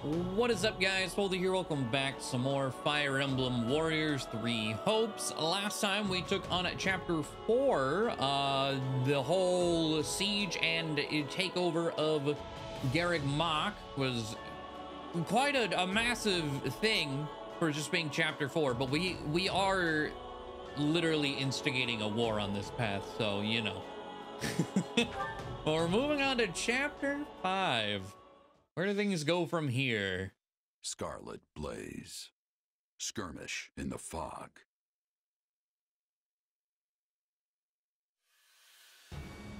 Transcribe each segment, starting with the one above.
What is up, guys? Fódlan here. Welcome back to some more Fire Emblem Warriors 3 Hopes. Last time we took on Chapter 4, the whole siege and takeover of Garreg Mach was quite a massive thing for just being Chapter 4, but we are literally instigating a war on this path, so you know. Well, we're moving on to Chapter 5. Where do things go from here? Scarlet blaze. Skirmish in the fog.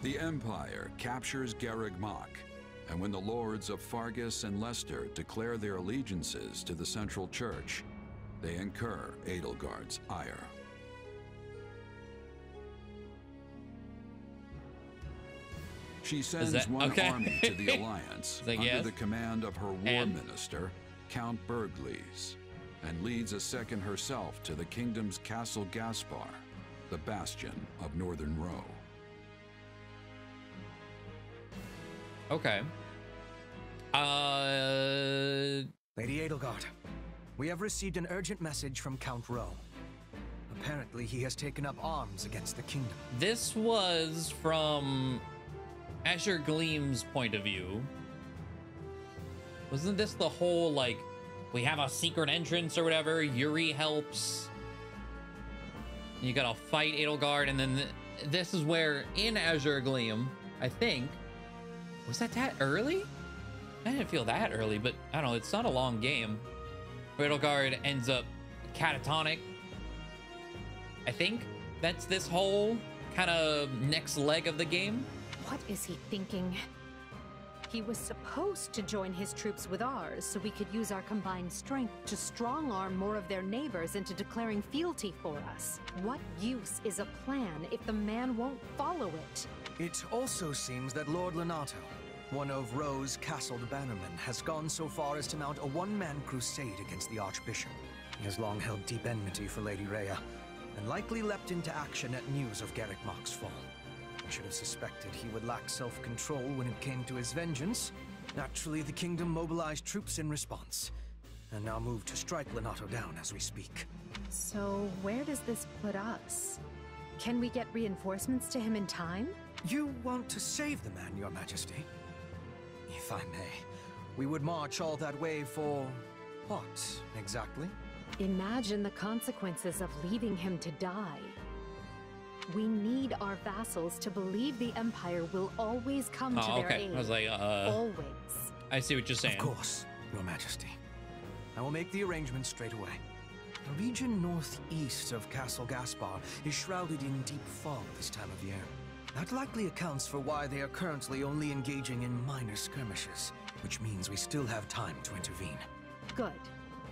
The Empire captures Garreg Mach, and when the lords of Fargus and Leicester declare their allegiances to the Central Church, they incur Edelgard's ire. She sends one army to the Alliance under the command of her war minister, Count Bergliez, and leads a second herself to the kingdom's Castle Gaspar, the bastion of Northern Row. Okay. Lady Edelgard, we have received an urgent message from Count Rowe. Apparently, he has taken up arms against the kingdom. This was from Azure Gleam's point of view. Wasn't this the whole, like, we have a secret entrance or whatever, Yuri helps, you gotta fight Edelgard, and then this is where, in Azure Gleam, I think, was that early? I didn't feel that early, but I don't know, it's not a long game. Edelgard ends up catatonic. I think that's this whole kind of next leg of the game. What is he thinking? He was supposed to join his troops with ours so we could use our combined strength to strong-arm more of their neighbors into declaring fealty for us. What use is a plan if the man won't follow it? It also seems that Lord Lonato, one of Rowe's castled bannermen, has gone so far as to mount a one-man crusade against the Archbishop. He has long held deep enmity for Lady Rhea, and likely leapt into action at news of Garreg Mach's fall. I should have suspected he would lack self-control when it came to his vengeance. Naturally, the kingdom mobilized troops in response, and now move to strike Lonato down as we speak. So, where does this put us? Can we get reinforcements to him in time? You want to save the man, Your Majesty? If I may, we would march all that way for what, exactly? Imagine the consequences of leaving him to die. We need our vassals to believe the Empire will always come to their aid. I was like, always. I see what you're saying. Of course, Your Majesty. I will make the arrangements straight away. The region northeast of Castle Gaspar is shrouded in deep fog this time of year. That likely accounts for why they are currently only engaging in minor skirmishes, which means we still have time to intervene. Good.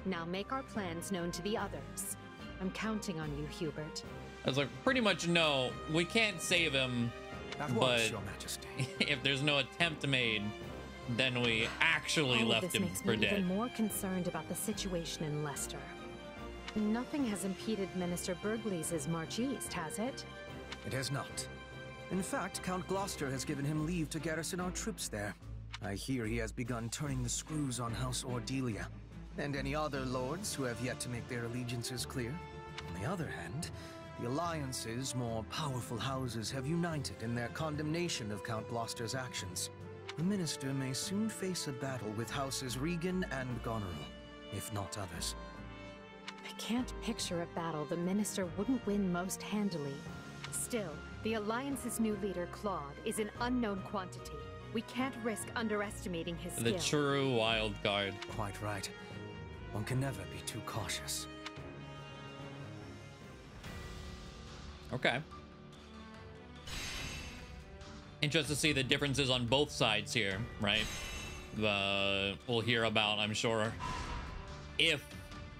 Now make our plans known to the others. I'm counting on you, Hubert. I was like, pretty much no, we can't save him. That was, Your Majesty. If there's no attempt made, then we actually left him for dead. This makes me even more concerned about the situation in Leicester. Nothing has impeded Minister Bergliez's march east, has it? It has not. In fact, Count Gloucester has given him leave to garrison our troops there. I hear he has begun turning the screws on House Ordelia, and any other lords who have yet to make their allegiances clear. On the other hand, the Alliance's more powerful houses have united in their condemnation of Count Gloucester's actions. The minister may soon face a battle with Houses Regan and Goneril, if not others. I can't picture a battle the minister wouldn't win most handily. Still, the Alliance's new leader, Claude, is an unknown quantity. We can't risk underestimating his skill. The true wild card. Quite right. One can never be too cautious. Okay. Interested to see the differences on both sides here, right? We'll hear about, I'm sure, if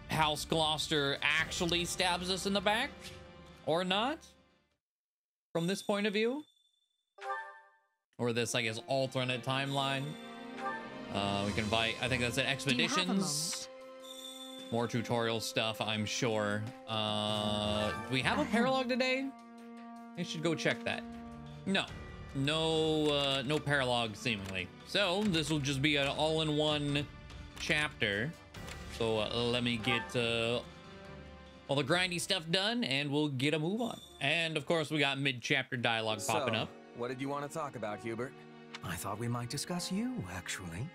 House Gloucester actually stabs us in the back or not, from this point of view, or this, I guess, alternate timeline. We can invite, I think that's it, expeditions. More tutorial stuff, I'm sure. Do we have a paralogue today? I should go check that. No, no paralogue seemingly. So this will just be an all-in-one chapter. So let me get all the grindy stuff done, and we'll get a move on. And of course, we got mid-chapter dialogue popping up. What did you want to talk about, Hubert? I thought we might discuss you, actually.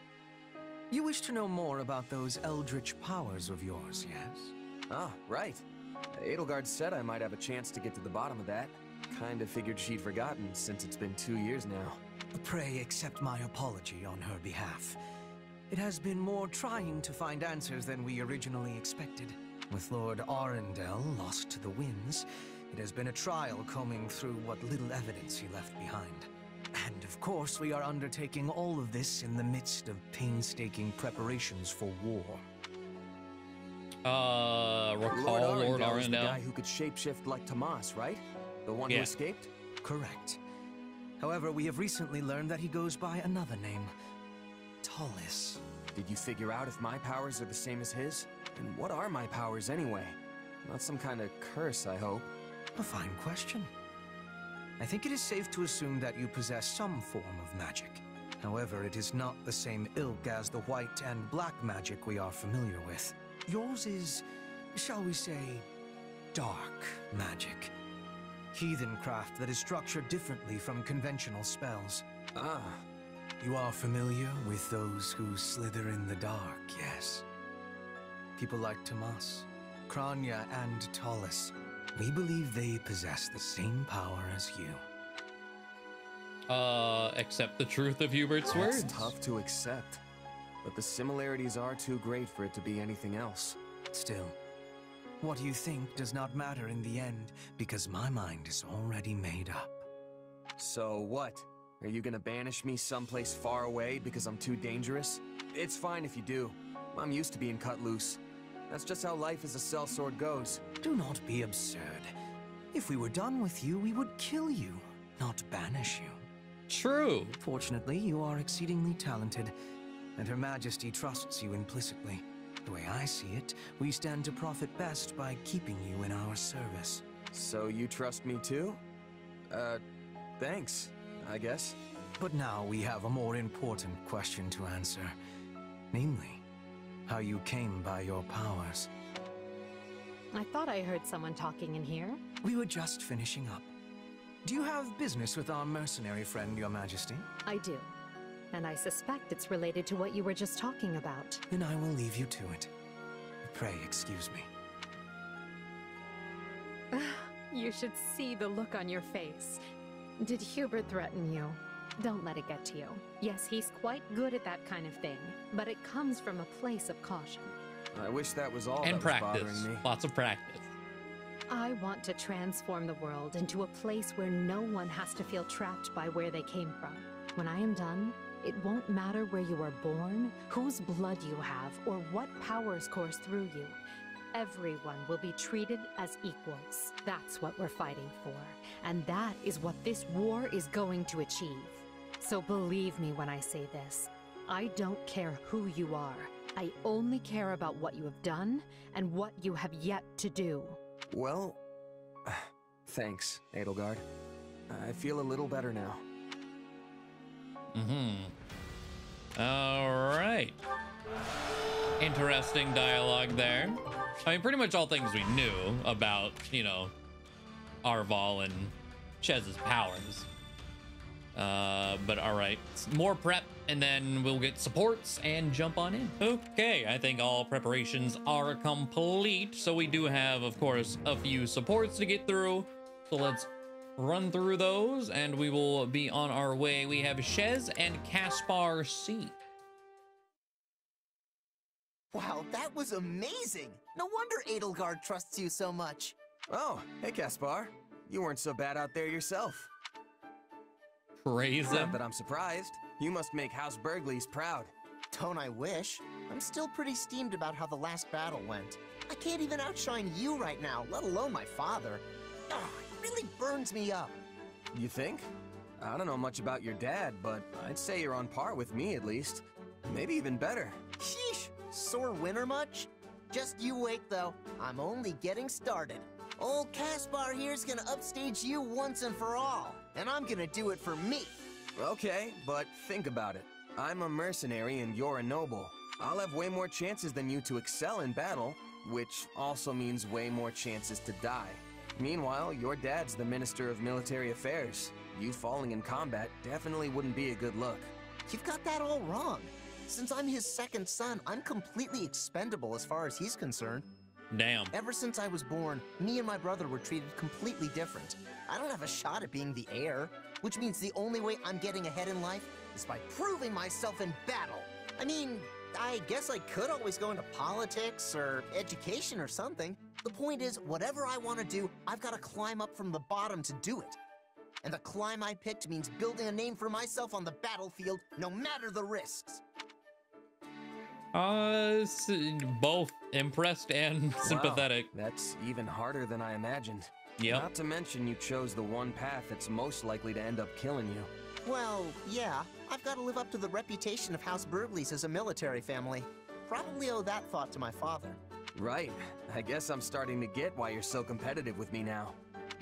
You wish to know more about those eldritch powers of yours, yes? Ah, right. Edelgard said I might have a chance to get to the bottom of that. Kinda figured she'd forgotten since it's been 2 years now. Pray accept my apology on her behalf. It has been more trying to find answers than we originally expected. With Lord Arundel lost to the winds, it has been a trial combing through what little evidence he left behind. And of course, we are undertaking all of this in the midst of painstaking preparations for war. Recall Lord Arundel? The guy who could shapeshift like Tomas, right? The one who escaped? Correct. However, we have recently learned that he goes by another name. Tallis. Did you figure out if my powers are the same as his? And what are my powers anyway? Not some kind of curse, I hope. A fine question. I think it is safe to assume that you possess some form of magic. However, it is not the same ilk as the white and black magic we are familiar with. Yours is, shall we say, dark magic. Heathen craft that is structured differently from conventional spells. Ah. You are familiar with those who slither in the dark, yes? People like Tomas, Kranya, and Tallis. We believe they possess the same power as you. Accept the truth of Hubert's words? It's tough to accept, but the similarities are too great for it to be anything else. Still, what you think does not matter in the end, because my mind is already made up. So what? Are you gonna banish me someplace far away because I'm too dangerous? It's fine if you do. I'm used to being cut loose. That's just how life as a sellsword goes. Do not be absurd. If we were done with you, we would kill you, not banish you. True. Fortunately, you are exceedingly talented, and Her Majesty trusts you implicitly. The way I see it, we stand to profit best by keeping you in our service. So you trust me too? Thanks, I guess. But now we have a more important question to answer. Namely, how you came by your powers. I thought I heard someone talking in here. We were just finishing up. Do you have business with our mercenary friend, Your Majesty? I do. And I suspect it's related to what you were just talking about. Then I will leave you to it. Pray excuse me. You should see the look on your face. Did Hubert threaten you? Don't let it get to you. Yes, he's quite good at that kind of thing, but it comes from a place of caution. I wish that was all and that practice. was bothering me. Lots of practice. I want to transform the world into a place where no one has to feel trapped by where they came from. When I am done, it won't matter where you were born, whose blood you have, or what powers course through you. Everyone will be treated as equals. That's what we're fighting for. And that is what this war is going to achieve. So believe me when I say this. I don't care who you are. I only care about what you have done and what you have yet to do. Well, thanks, Edelgard. I feel a little better now. All right. Interesting dialogue there. I mean, pretty much all things we knew about, you know, Arval and Shez's powers. But all right, more prep, and then we'll get supports and jump on in. Okay, I think all preparations are complete. So we do have, of course, a few supports to get through. So let's run through those, and we will be on our way. We have Shez and Caspar C. Wow, that was amazing! No wonder Edelgard trusts you so much. Oh, hey Caspar. You weren't so bad out there yourself. Praise him. Not that I'm surprised. You must make House Burgleys proud. Don't I wish? I'm still pretty steamed about how the last battle went. I can't even outshine you right now, let alone my father. Ugh, it really burns me up. You think? I don't know much about your dad, but I'd say you're on par with me at least. Maybe even better. Sheesh! Sore winner much? Just you wait though, I'm only getting started. Old Caspar here's gonna upstage you once and for all, and I'm gonna do it for me. Okay, but think about it. I'm a mercenary and you're a noble. I'll have way more chances than you to excel in battle, which also means way more chances to die. Meanwhile, your dad's the Minister of Military Affairs. You falling in combat definitely wouldn't be a good look. You've got that all wrong. Since I'm his second son, I'm completely expendable as far as he's concerned. Damn. Ever since I was born, me and my brother were treated completely different. I don't have a shot at being the heir, which means the only way I'm getting ahead in life is by proving myself in battle. I mean, I guess I could always go into politics or education or something. The point is, whatever I want to do, I've got to climb up from the bottom to do it. And the climb I picked means building a name for myself on the battlefield, no matter the risks. Both impressed and sympathetic. Wow, that's even harder than I imagined. Yep. Not to mention you chose the one path that's most likely to end up killing you. Well, yeah, I've got to live up to the reputation of House Burgleys as a military family. Probably owe that thought to my father. Right. I guess I'm starting to get why you're so competitive with me now.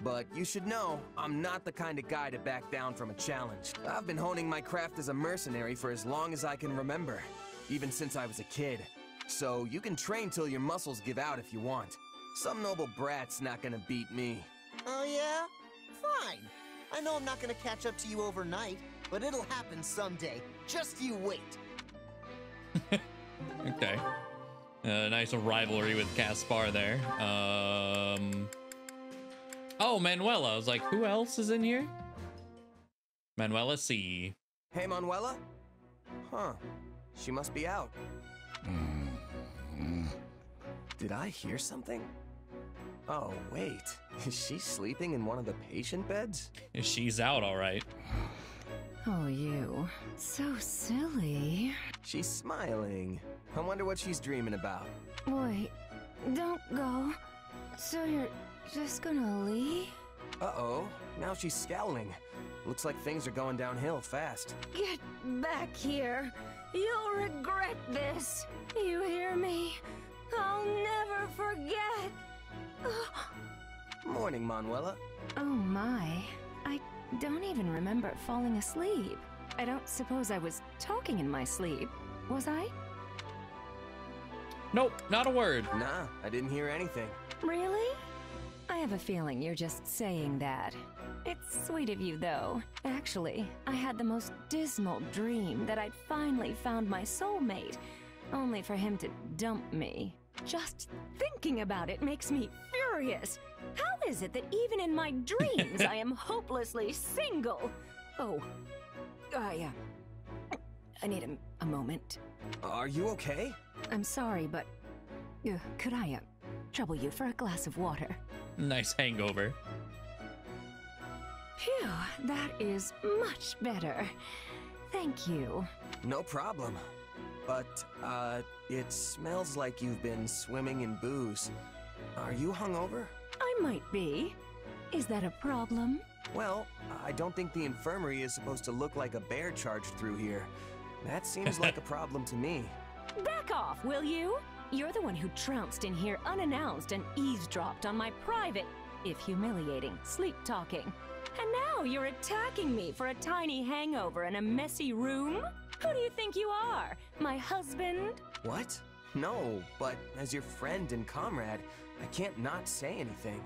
But you should know, I'm not the kind of guy to back down from a challenge. I've been honing my craft as a mercenary for as long as I can remember. Even since I was a kid. So you can train till your muscles give out if you want. Some noble brat's not gonna beat me. Oh yeah? Fine. I know I'm not gonna catch up to you overnight, but it'll happen someday. Just you wait. Okay. Nice rivalry with Caspar there. Oh, Manuela. I was like, who else is in here? Manuela C. Hey, Manuela? Huh. She must be out. Did I hear something? Oh, wait. Is she sleeping in one of the patient beds? She's out, all right. Oh, you. So silly. She's smiling. I wonder what she's dreaming about. Wait, don't go. So you're just gonna leave? Uh-oh. Now she's scowling. Looks like things are going downhill fast. Get back here. You'll regret this. You hear me? I'll never forget. Morning, Manuela. Oh my. I don't even remember falling asleep. I don't suppose I was talking in my sleep, was I? Nope, not a word. Nah, I didn't hear anything. Really? I have a feeling you're just saying that. It's sweet of you, though. Actually, I had the most dismal dream that I'd finally found my soulmate, only for him to dump me. Just thinking about it makes me furious. How is it that even in my dreams I am hopelessly single? Oh, I need a moment. Are you okay? I'm sorry, but could I trouble you for a glass of water? Nice hangover. Phew, that is much better. Thank you. No problem. But, it smells like you've been swimming in booze. Are you hungover? I might be. Is that a problem? Well, I don't think the infirmary is supposed to look like a bear charged through here. That seems like a problem to me. Back off, will you? You're the one who trounced in here unannounced and eavesdropped on my private, if humiliating, sleep-talking. And now you're attacking me for a tiny hangover in a messy room? Who do you think you are? My husband? What? No, but as your friend and comrade, I can't not say anything.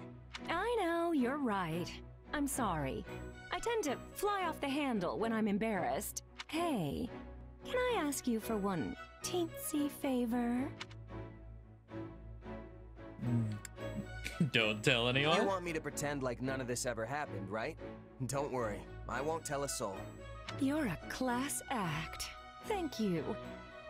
I know, you're right. I'm sorry. I tend to fly off the handle when I'm embarrassed. Hey, can I ask you for one teensy favor? Don't tell anyone. You want me to pretend like none of this ever happened, right? Don't worry, I won't tell a soul. You're a class act. Thank you.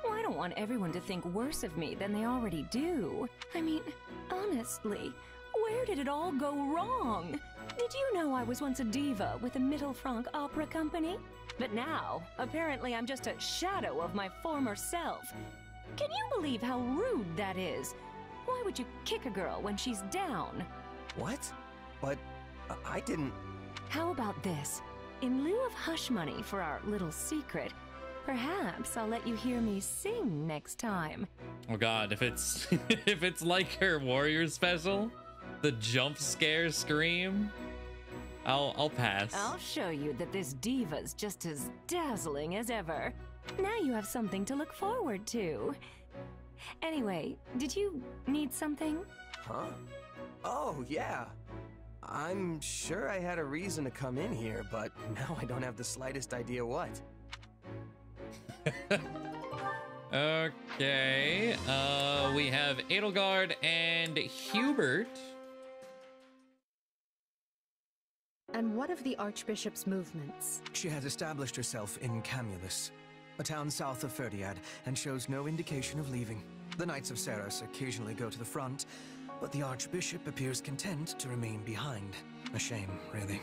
Well, I don't want everyone to think worse of me than they already do. I mean, honestly, where did it all go wrong? Did you know I was once a diva with the Mittelfranc Opera Company? But now, apparently I'm just a shadow of my former self. Can you believe how rude that is? Why would you kick a girl when she's down? What? But I didn't... How about this? In lieu of hush money for our little secret, perhaps I'll let you hear me sing next time. Oh god, if it's if it's like her Warriors special, the jump scare scream, I'll pass. I'll show you that this diva's just as dazzling as ever. Now you have something to look forward to. Anyway, did you need something? Huh? Oh, yeah. I'm sure I had a reason to come in here, but now I don't have the slightest idea what. Okay, we have Edelgard and Hubert. And what of the Archbishop's movements? She has established herself in Camulus, a town south of Ferdinand, and shows no indication of leaving. The Knights of Ceres occasionally go to the front, but the Archbishop appears content to remain behind. A shame, really.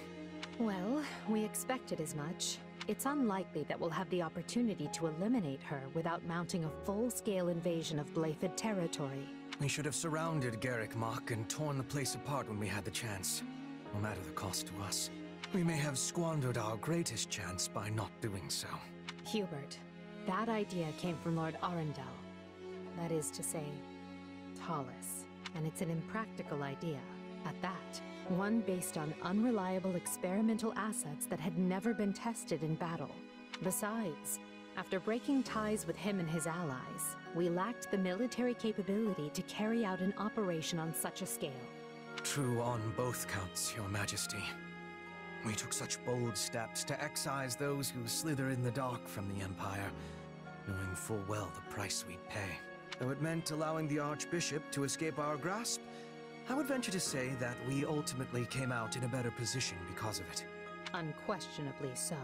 Well, we expected as much. It's unlikely that we'll have the opportunity to eliminate her without mounting a full-scale invasion of Blaidd territory. We should have surrounded Garrick Mach and torn the place apart when we had the chance. No matter the cost to us. We may have squandered our greatest chance by not doing so. Hubert, that idea came from Lord Arundel. That is to say, Tallis. And it's an impractical idea, at that. One based on unreliable experimental assets that had never been tested in battle. Besides, after breaking ties with him and his allies, we lacked the military capability to carry out an operation on such a scale. True on both counts, Your Majesty. We took such bold steps to excise those who slither in the dark from the Empire, knowing full well the price we'd pay. Though it meant allowing the Archbishop to escape our grasp, I would venture to say that we ultimately came out in a better position because of it. Unquestionably so.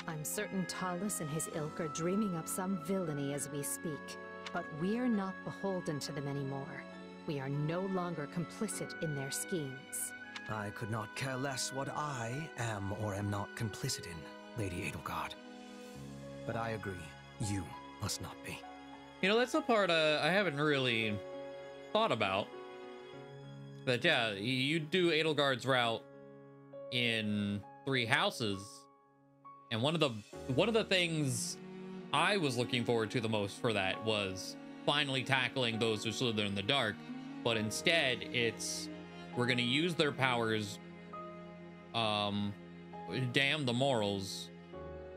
I'm certain Tallis and his ilk are dreaming up some villainy as we speak. But we're not beholden to them anymore. We are no longer complicit in their schemes. I could not care less what I am or am not complicit in, Lady Edelgard. But I agree, you must not be. You know, that's the part I haven't really thought about. But yeah, you do Edelgard's route in 3 houses, and one of the things I was looking forward to the most for that was finally tackling those who slither in the dark. But instead, it's we're gonna use their powers, damn the morals,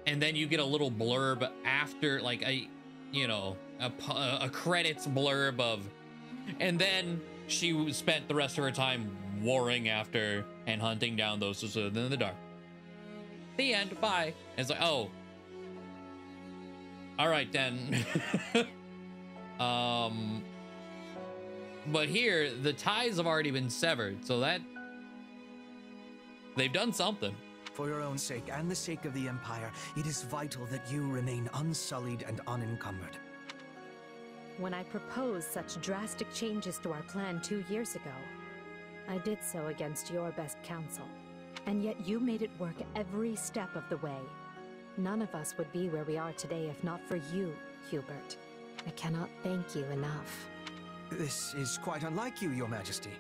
and then you get a little blurb after, like a credits blurb of, and then she spent the rest of her time warring after and hunting down those who slither in the dark. The end. Bye. And it's like, oh, all right then. But here the ties have already been severed, so that they've done something. For your own sake and the sake of the Empire, it is vital that you remain unsullied and unencumbered. When I proposed such drastic changes to our plan 2 years ago, I did so against your best counsel. And yet you made it work every step of the way. None of us would be where we are today if not for you, Hubert. I cannot thank you enough. This is quite unlike you, Your Majesty.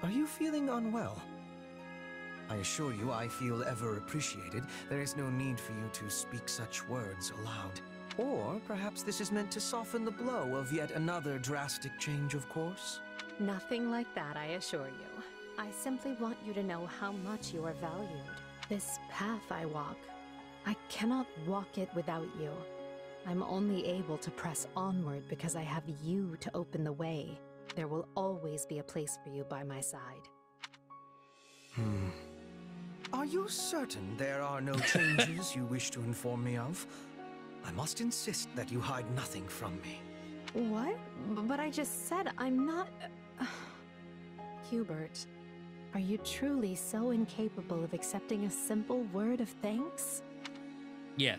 Are you feeling unwell? I assure you I feel ever appreciated. There is no need for you to speak such words aloud. Or perhaps this is meant to soften the blow of yet another drastic change of course? Nothing like that, I assure you. I simply want you to know how much you are valued. This path I walk, I cannot walk it without you. I'm only able to press onward because I have you to open the way. There will always be a place for you by my side. Are you certain there are no changes you wish to inform me of? I must insist that you hide nothing from me. What? But I just said I'm not... Hubert, are you truly so incapable of accepting a simple word of thanks? Yeah.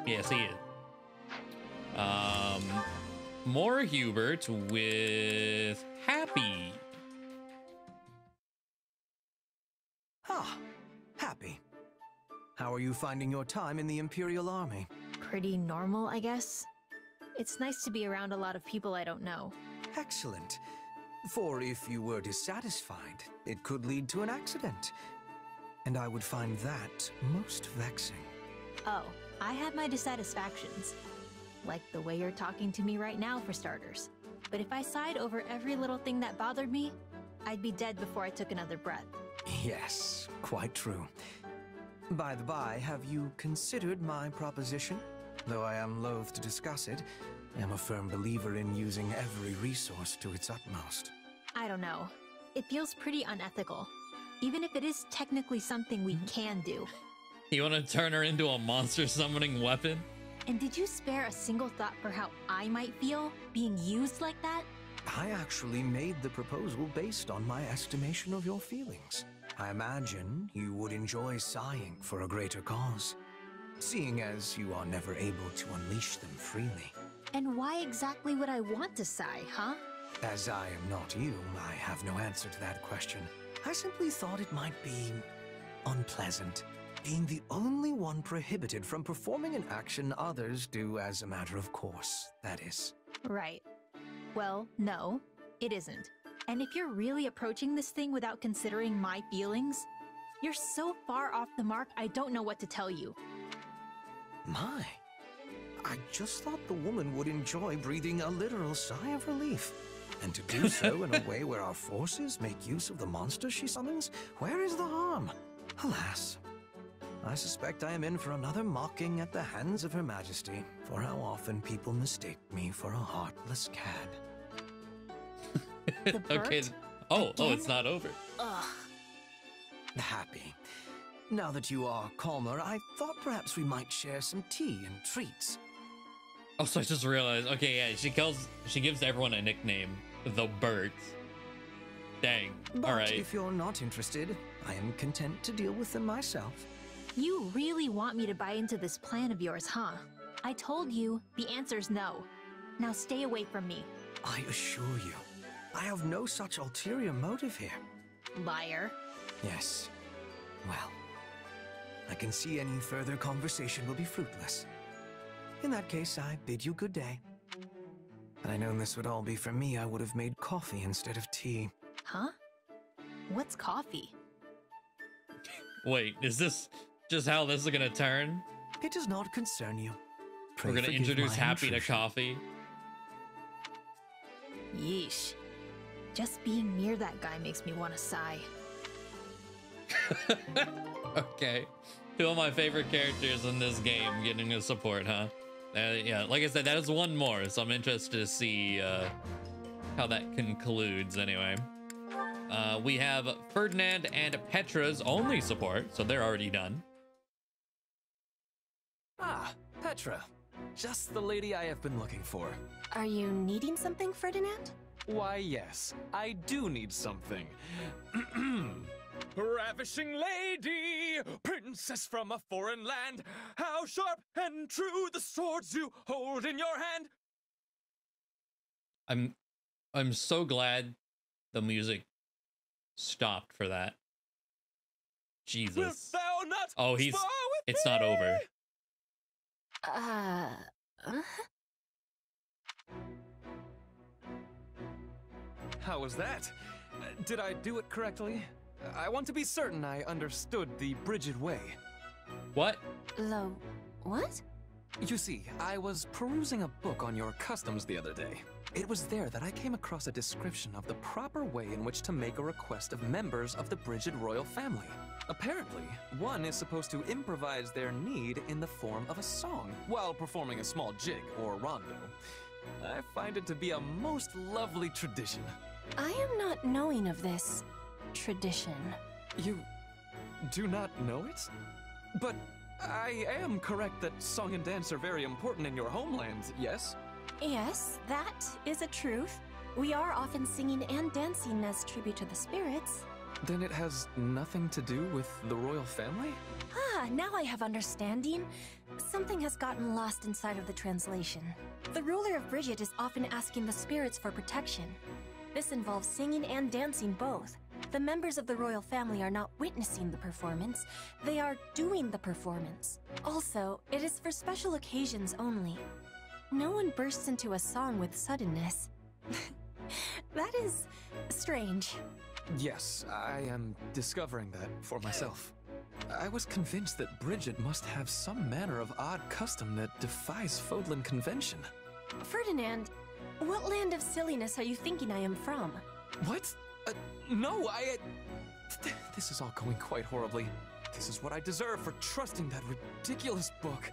Yes, he is. More Hubert with Happy. Happy. How are you finding your time in the Imperial Army? Pretty normal, I guess. It's nice to be around a lot of people I don't know. Excellent. For if you were dissatisfied, it could lead to an accident. And I would find that most vexing. Oh, I have my dissatisfactions. Like the way you're talking to me right now, for starters. But if I sighed over every little thing that bothered me, I'd be dead before I took another breath. Yes, quite true. By the by, have you considered my proposition? Though I am loath to discuss it, I am a firm believer in using every resource to its utmost. I don't know. It feels pretty unethical. Even if it is technically something we can do. You want to turn her into a monster summoning weapon? And did you spare a single thought for how I might feel being used like that? I actually made the proposal based on my estimation of your feelings. I imagine you would enjoy sighing for a greater cause, seeing as you are never able to unleash them freely. And why exactly would I want to sigh, huh? As I am not you, I have no answer to that question. I simply thought it might be unpleasant, being the only one prohibited from performing an action others do as a matter of course, that is. Right. Well, no, it isn't. And if you're really approaching this thing without considering my feelings, you're so far off the mark, I don't know what to tell you. My, I just thought the woman would enjoy breathing a literal sigh of relief. And to do so in a way where our forces make use of the monster she summons, where is the harm? Alas, I suspect I am in for another mocking at the hands of Her Majesty for how often people mistake me for a heartless cad. Okay. Oh, it's not over. Ugh. Happy. Now that you are calmer, I thought perhaps we might share some tea and treats. Oh, so I just realized. Okay, yeah, she gives everyone a nickname, the Birds. Dang. But all right. If you're not interested, I am content to deal with them myself. You really want me to buy into this plan of yours, huh? I told you, the answer's no. Now stay away from me. I assure you, I have no such ulterior motive here. Liar. Yes. Well, I can see any further conversation will be fruitless. In that case, I bid you good day. Had I known this would all be for me, I would have made coffee instead of tea. Huh? What's coffee? Wait, is this just how this is gonna turn? It does not concern you. We're gonna introduce Happy to coffee. Yeesh. Just being near that guy makes me want to sigh. Okay. Two of my favorite characters in this game getting a support, huh? Yeah, like I said, that is one more, so I'm interested to see how that concludes anyway. We have Ferdinand and Petra's only support, so they're already done. Ah, Petra. Just the lady I have been looking for. Are you needing something, Ferdinand? Why, yes, I do need something. Ravishing lady, princess from a foreign land, how sharp and true the swords you hold in your hand. I'm so glad the music stopped for that. Jesus. Wilt thou not it's not over. How was that? Did I do it correctly? I want to be certain I understood the Brigid way. What? What? You see, I was perusing a book on your customs the other day. It was there that I came across a description of the proper way in which to make a request of members of the Brigid royal family. Apparently, one is supposed to improvise their need in the form of a song while performing a small jig or rondo. I find it to be a most lovely tradition. I am not knowing of this tradition. You do not know it? But I am correct that song and dance are very important in your homeland, yes? Yes, that is a truth. We are often singing and dancing as tribute to the spirits. Then it has nothing to do with the royal family? Ah, now I have understanding. Something has gotten lost inside of the translation. The ruler of Brigid is often asking the spirits for protection. This involves singing and dancing both. The members of the royal family are not witnessing the performance, they are doing the performance. Also, it is for special occasions only. No one bursts into a song with suddenness. That is strange. Yes, I am discovering that for myself. I was convinced that Brigid must have some manner of odd custom that defies Fódlan convention. Ferdinand, what land of silliness are you thinking I am from? What? No, This is all going quite horribly. This is what I deserve for trusting that ridiculous book.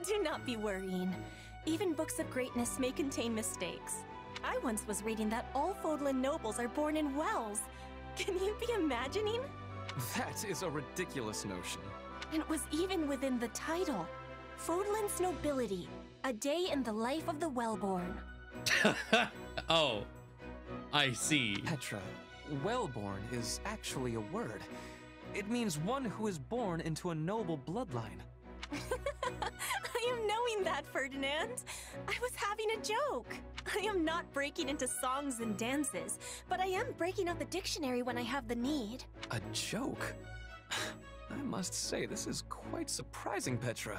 Do not be worrying. Even books of greatness may contain mistakes. I once was reading that all Fódlan nobles are born in wells. Can you be imagining? That is a ridiculous notion. And it was even within the title. Fódlan's Nobility, a day in the life of the wellborn. Oh, I see. Petra, wellborn is actually a word. It means one who is born into a noble bloodline. I am knowing that, Ferdinand. I was having a joke. I am not breaking into songs and dances, but I am breaking out the dictionary when I have the need. A joke? I must say, this is quite surprising, Petra.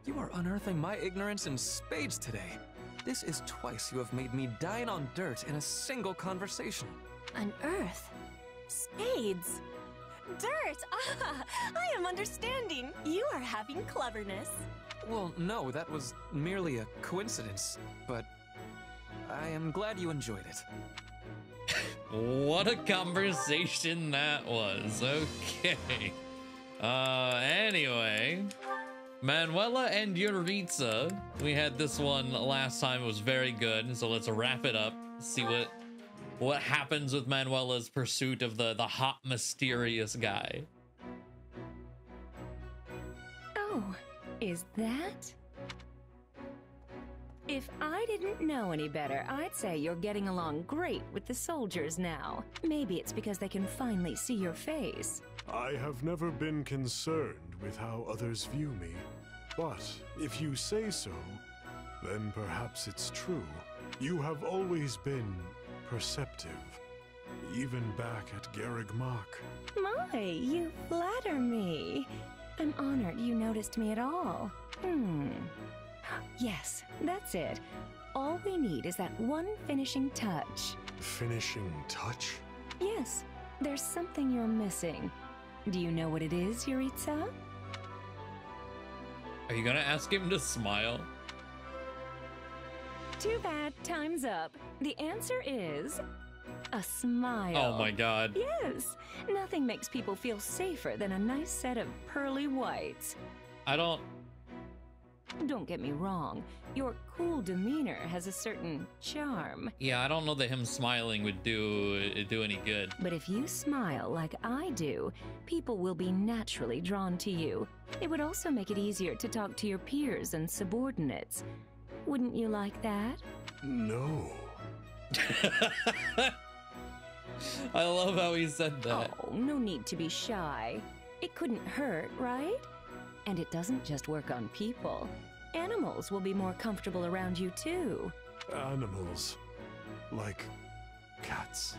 You are unearthing my ignorance in spades today. This is twice you have made me dine on dirt in a single conversation. Unearth? Spades? Dirt! Ah, I am understanding. You are having cleverness. Well, no, that was merely a coincidence, but I am glad you enjoyed it. What a conversation that was. Okay. Anyway, Manuela and Yuritsa. We had this one last time. It was very good. So let's wrap it up. See what happens with Manuela's pursuit of the hot, mysterious guy. Oh, is that? If I didn't know any better, I'd say you're getting along great with the soldiers now. Maybe it's because they can finally see your face. I have never been concerned with how others view me. But if you say so, then perhaps it's true. You have always been perceptive, even back at Garreg Mach. My, you flatter me. I'm honored you noticed me at all. Yes, that's it. All we need is that one finishing touch. Finishing touch? Yes, there's something you're missing. Do you know what it is, Yuritsa? Are you gonna ask him to smile? Too bad, time's up. The answer is a smile. Oh my god. Yes, nothing makes people feel safer than a nice set of pearly whites. Don't get me wrong, your cool demeanor has a certain charm. Yeah, I don't know that him smiling would do any good. But if you smile like I do, people will be naturally drawn to you. It would also make it easier to talk to your peers and subordinates. Wouldn't you like that? No. I love how he said that. Oh, no need to be shy. It couldn't hurt, right? And it doesn't just work on people. Animals will be more comfortable around you too. Animals? Like cats?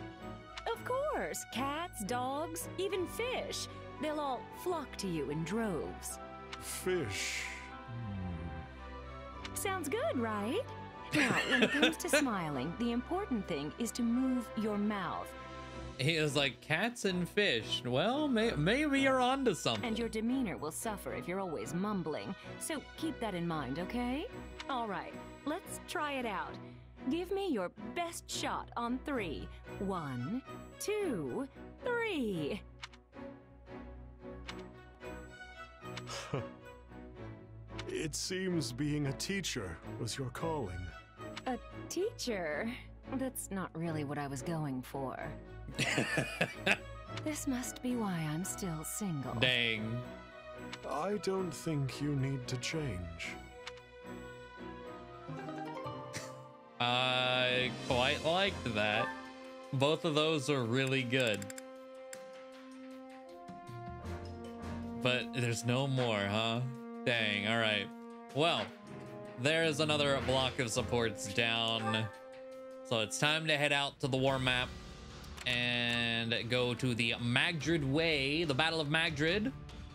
Of course! Cats, dogs, even fish. They'll all flock to you in droves. Fish? Sounds good, right? Now, when it comes to smiling, the important thing is to move your mouth. He was like, cats and fish. Well, maybe you're onto something. And your demeanor will suffer if you're always mumbling. So keep that in mind, okay? All right, let's try it out. Give me your best shot on 3. 1, 2, 3. It seems being a teacher was your calling. A teacher? That's not really what I was going for. This must be why I'm still single. Dang. I don't think you need to change. I quite liked that. Both of those are really good. But there's no more, huh? Dang, all right. Well, there's another block of supports down. So it's time to head out to the war map and go to the Magdred Way, the Battle of Magdred.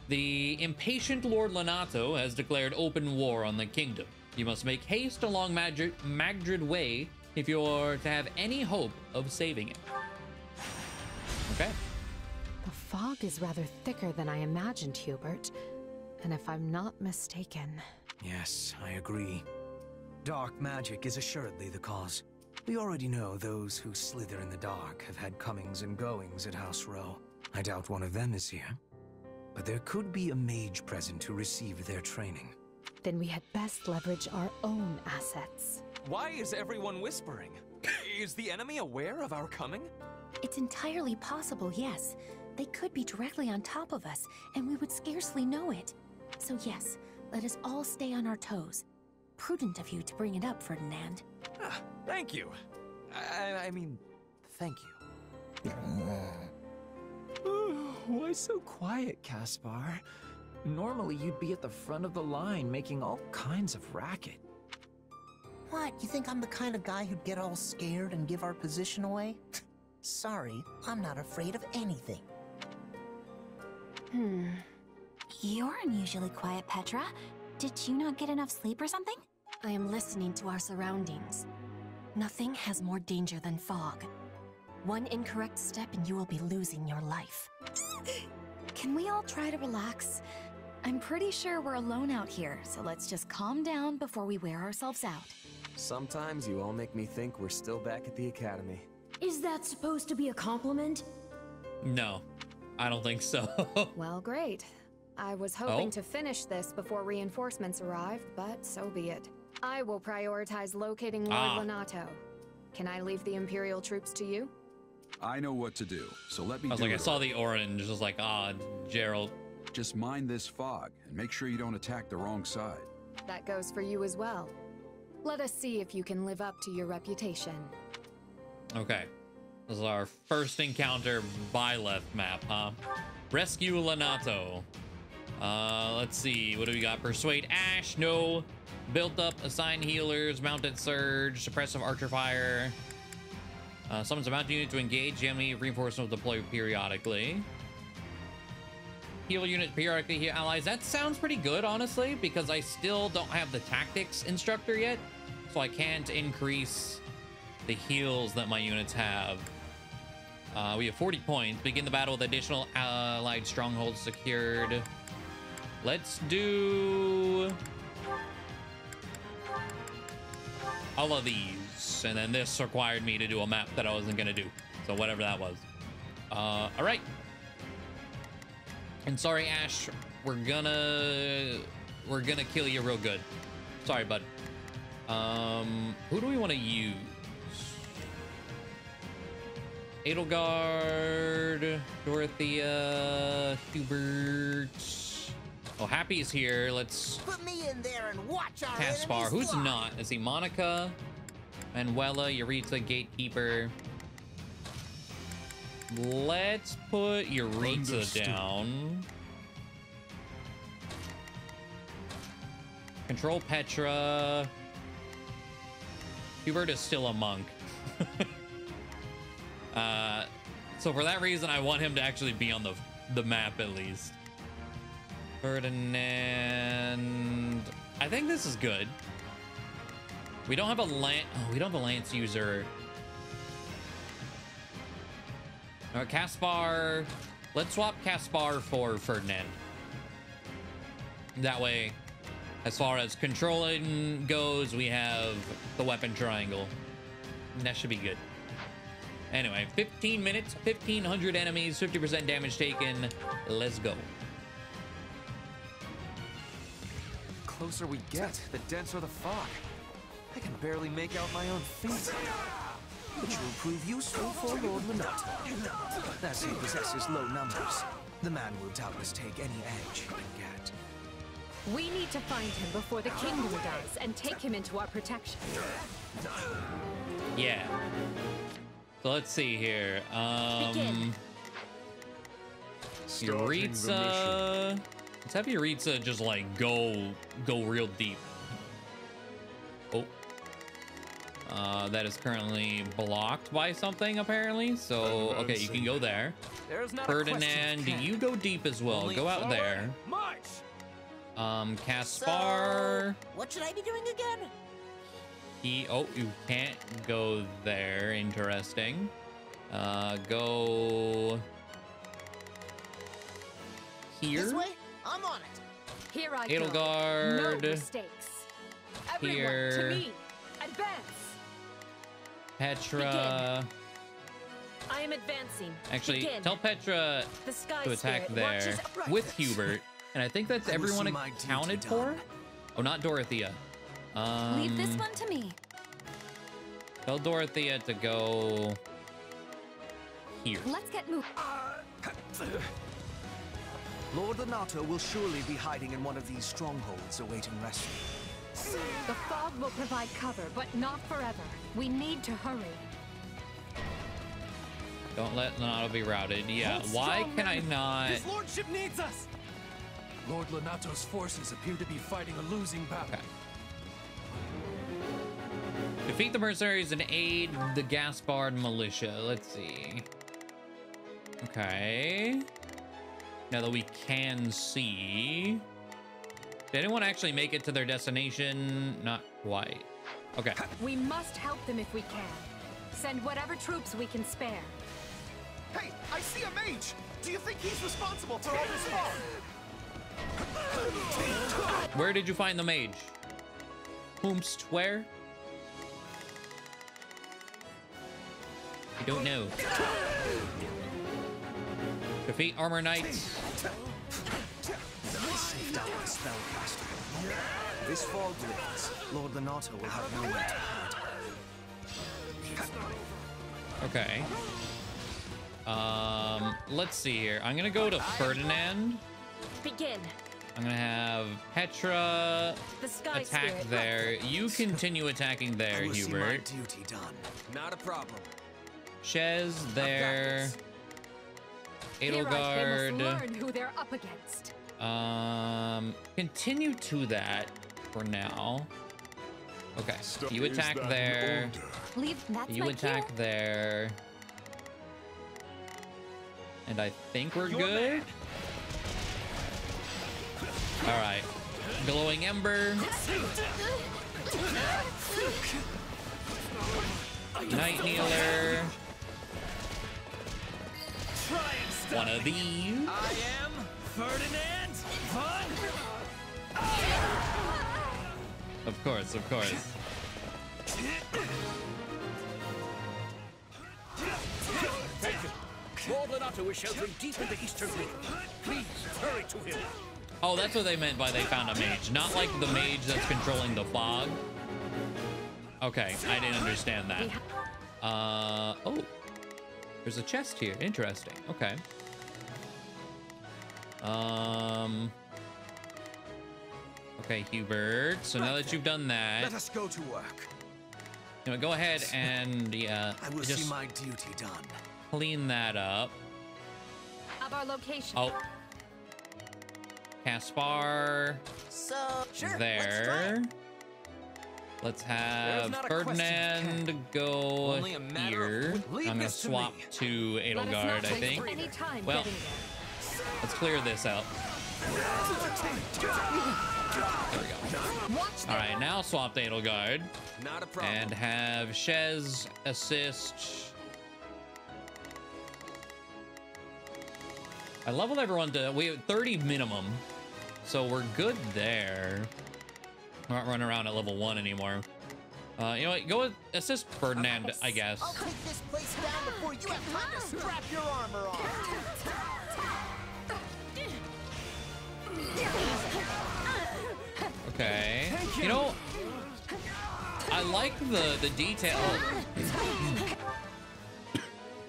The impatient Lord Lonato has declared open war on the kingdom. You must make haste along Magdred Way if you're to have any hope of saving it. Okay. The fog is rather thicker than I imagined, Hubert. And if I'm not mistaken... Yes, I agree. Dark magic is assuredly the cause. We already know those who slither in the dark have had comings and goings at House Row. I doubt one of them is here. but there could be a mage present who received their training. Then we had best leverage our own assets. Why is everyone whispering? Is the enemy aware of our coming? It's entirely possible, yes. They could be directly on top of us, and we would scarcely know it. So yes, let us all stay on our toes. Prudent of you to bring it up, Ferdinand. Ah, thank you. I mean, thank you. Why so quiet, Caspar? Normally you'd be at the front of the line making all kinds of racket. What, you think I'm the kind of guy who'd get all scared and give our position away? Sorry, I'm not afraid of anything. You're unusually quiet, Petra. Did you not get enough sleep or something? I am listening to our surroundings. Nothing has more danger than fog. One incorrect step and you will be losing your life. Can we all try to relax? I'm pretty sure we're alone out here, so let's just calm down before we wear ourselves out. Sometimes you all make me think we're still back at the academy. Is that supposed to be a compliment? No, I don't think so. Well, great. I was hoping to finish this before reinforcements arrived, but so be it. I will prioritize locating Lord Lonato. Can I leave the Imperial troops to you? I know what to do, so let me do it. I saw the orange, just like, Gerald. Just mind this fog, and make sure you don't attack the wrong side. That goes for you as well. Let us see if you can live up to your reputation. Okay. This is our first encounter by left map, huh? Rescue Lonato. Let's see. What do we got? Persuade Ash. No. Built up. Assign healers. Mounted Surge. Suppressive Archer Fire. Summons a mounted unit to engage. Enemy reinforcements deploy periodically. Heal unit periodically. Heal allies. That sounds pretty good, honestly, because I still don't have the tactics instructor yet, so I can't increase the heals that my units have. We have 40 points. Begin the battle with additional allied strongholds secured. Let's do all of these, and then this required me to do a map that I wasn't gonna do, so whatever that was. All right. And sorry, Ash, we're gonna kill you real good. Sorry, bud. Who do we want to use? Edelgard, Dorothea, Hubert. Oh, Happy's here. Let's put me in there and watch our Caspar. Who's not? Is he Monica, Manuela, Yuritsa, Gatekeeper? Let's put Yuritsa down. Control Petra. Hubert is still a monk. So for that reason, I want him to actually be on the map at least. Ferdinand. I think this is good. We don't have a we don't have a lance user. Caspar. Let's swap Caspar for Ferdinand. That way, as far as controlling goes, we have the weapon triangle. And that should be good. Anyway, 15 minutes, 1,500 enemies, 50% damage taken. Let's go. The closer we get, the denser the fog. I can barely make out my own feet. Which will prove useful for Lord Lonato, as he possesses low numbers. The man will doubtless take any edge he can get. We need to find him before the kingdom does and take him into our protection. Yeah. So let's see here. Yuritsa. Let's have Yuritsa just like go real deep. Oh. That is currently blocked by something apparently. So okay, you can go there. Ferdinand, you go deep as well. Go out there. Caspar. So, what should I be doing again? You can't go there. Interesting. Go here. This way? I'm on it. Here I Edelgard. go. No mistakes. Everyone Here. to me. Advance. Petra. I am advancing. Actually, tell Petra to attack there with Hubert. And I think that's everyone accounted for. Oh, not Dorothea. Leave this one to me. Tell Dorothea to go here. Let's get moving. Lord Lonato will surely be hiding in one of these strongholds awaiting rescue. The fog will provide cover, but not forever. We need to hurry. Don't let Lonato be routed. Yeah, why can I not? His lordship needs us! Lord Lonato's forces appear to be fighting a losing battle. Okay. Defeat the mercenaries and aid the Gaspard militia. Let's see. Okay. Now that we can see. Did anyone actually make it to their destination? Not quite. Okay. We must help them if we can. Send whatever troops we can spare. Hey, I see a mage! Do you think he's responsible for all this fog? Where did you find the mage? Whomst where? I don't know. Defeat armor knights. This fog lifts. Lord Lonato will have no way to hide. Okay. Let's see here. I'm gonna go to Ferdinand. Begin. I'm gonna have Petra attack there. You continue attacking there, Hubert. Duty done. Not a problem. Shez there. Edelgard. Learn who they're up against. Continue to that for now. Okay, you attack there. You attack there. And I think we're good. All right, glowing ember. Night Kneeler. One of these. I am Ferdinand von. Of course, of course. Lord Lonato is sheltering deep in the eastern wing. Please hurry to him. Oh, that's what they meant by they found a mage. Not like the mage that's controlling the fog. Okay, I didn't understand that. Oh, there's a chest here. Interesting. Okay. Okay, Hubert. So now that you've done that, let us go to work. You know, go ahead and I will just see my duty done. Clean that up. Of our location. Oh. Caspar. So, sure, there. Let's have Ferdinand go here. I'm gonna swap to Edelgard, I think. Well, let's clear this out. There we go. All right, now swap to Edelgard. Not a problem. And have Shez assist. I leveled everyone to, we have 30 minimum, so we're good there. We're not running around at level 1 anymore. You know what, go with assist Ferdinand, I guess. I'll take this place down before you have time to strap your armor on. Okay. You know, I like the detail.